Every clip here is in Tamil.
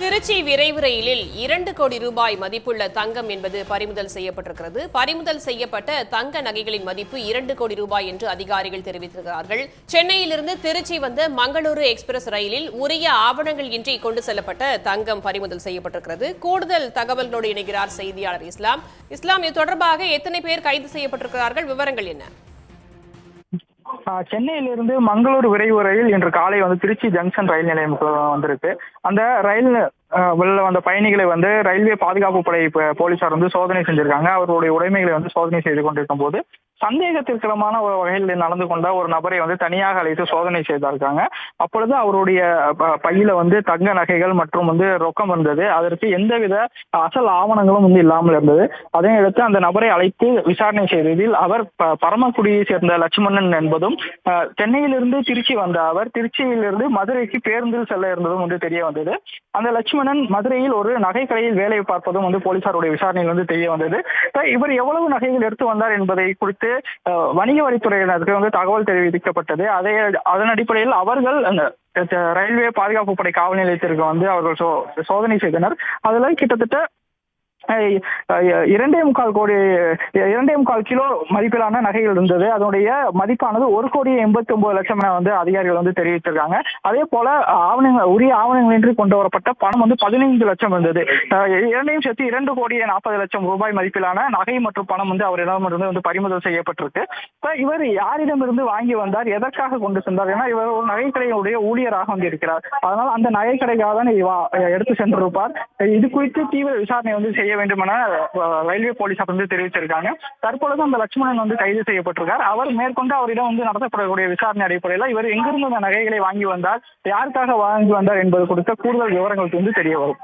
திருச்சி விரைவு ரயிலில் 2 கோடி ரூபாய் மதிப்புள்ள தங்கம் என்பது பறிமுதல் செய்யப்பட்டிருக்கிறது. பறிமுதல் செய்யப்பட்ட தங்க நகைகளின் மதிப்பு 2 கோடி ரூபாய் என்று அதிகாரிகள் தெரிவித்திருக்கிறார்கள். சென்னையிலிருந்து திருச்சி வந்த மங்களூரு எக்ஸ்பிரஸ் ரயிலில் உரிய ஆவணங்கள் இன்றி கொண்டு செல்லப்பட்ட தங்கம் பறிமுதல் செய்யப்பட்டிருக்கிறது. கூடுதல் தகவல்களோடு இணைகிறார் செய்தியாளர் இஸ்லாம். இது தொடர்பாக எத்தனை பேர் கைது செய்யப்பட்டிருக்கிறார்கள்? விவரங்கள் என்ன? சென்னையிலிருந்து மங்களூர் விரைவு ரயில் இன்று காலை திருச்சி ஜங்ஷன் ரயில் நிலையமுக்கு வந்திருக்கு. அந்த ரயில் வந்த பயணிகளை ரயில்வே பாதுகாப்பு படை போலீசார் சோதனை செஞ்சிருக்காங்க. அவருடைய உடைமைகளை சோதனை செய்து கொண்டிருக்கும் போது சந்தேகத்திற்கிடமான ஒரு வகையில் நடந்து கொண்ட ஒரு நபரை தனியாக அழைத்து சோதனை செய்திருக்காங்க. அப்பொழுது அவருடைய பையில தங்க நகைகள் மற்றும் ரொக்கம் இருந்தது. அதற்கு எந்தவித அசல் ஆவணங்களும் இல்லாமல் இருந்தது. அதையடுத்து அந்த நபரை அழைத்து விசாரணை செய்ததில் அவர் பரமக்குடியை சேர்ந்த லட்சுமணன் என்பதும் சென்னையிலிருந்து திருச்சி வந்த அவர் திருச்சியிலிருந்து மதுரைக்கு பேருந்தில் செல்ல இருந்ததும் தெரிய வந்தது. அந்த லட்சுமணன் மதுரையில் ஒரு நகை கடையில் வேலை பார்ப்பதும் போலீசாருடைய விசாரணையில் தெரிய வந்தது. இவர் எவ்வளவு நகைகள் எடுத்து வந்தார் என்பதை குறித்து வணிக வரித்துறையினருக்கு தகவல் தெரிவிக்கப்பட்டது. அதன் அடிப்படையில் அவர்கள் ரயில்வே பாதுகாப்பு படை காவல் நிலையத்திற்கு அவர்கள் சோதனை செய்தனர். அதுல கிட்டத்தட்ட 2.25 கிலோ மதிப்பிலான நகைகள் இருந்தது. அதனுடைய மதிப்பானது 1,89,00,000 என அதிகாரிகள் தெரிவித்திருக்காங்க. அதே போல உரிய ஆவணங்களின்றி கொண்டு வரப்பட்ட பணம் 15 லட்சம் இருந்தது. இரண்டையும் சேர்த்து 2,40,00,000 ரூபாய் மதிப்பிலான நகை மற்றும் பணம் அவரிடமிருந்து பறிமுதல் செய்யப்பட்டிருக்கு. இவர் யாரிடமிருந்து வாங்கி வந்தார், எதற்காக கொண்டு சென்றார்? ஏன்னா இவர் ஒரு நகைக்கடையுடைய ஊழியராக இருக்கிறார். அதனால் அந்த நகைக்கடைக்காக தான் எடுத்து சென்றிருப்பார். இது குறித்து தீவிர விசாரணை செய்ய வேண்டும் என ரயில்வே போலீசார் தெரிவிச்சிருக்காங்க. தற்பொழுது அந்த லட்சுமணன் கைது செய்யப்பட்டிருக்கார். அவர் மேற்கொண்டு அவரிடம் நடத்தப்படக்கூடிய விசாரணை அடிப்படையில் இவர் எங்கிருந்து அந்த நகைகளை வாங்கி வந்தார், யாருக்காக வாங்கி வந்தார் என்பது குறித்த கூடுதல் விவரங்கள் தெரிய வரும்.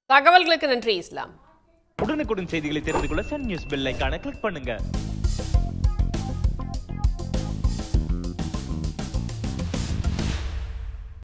தகவல்களுக்கு நன்றி இஸ்லாம். உடனுக்குடன் செய்திகளை தெரிந்து கொள்ள சன் நியூஸ் பெல் ஐகானை கிளிக் பண்ணுங்க.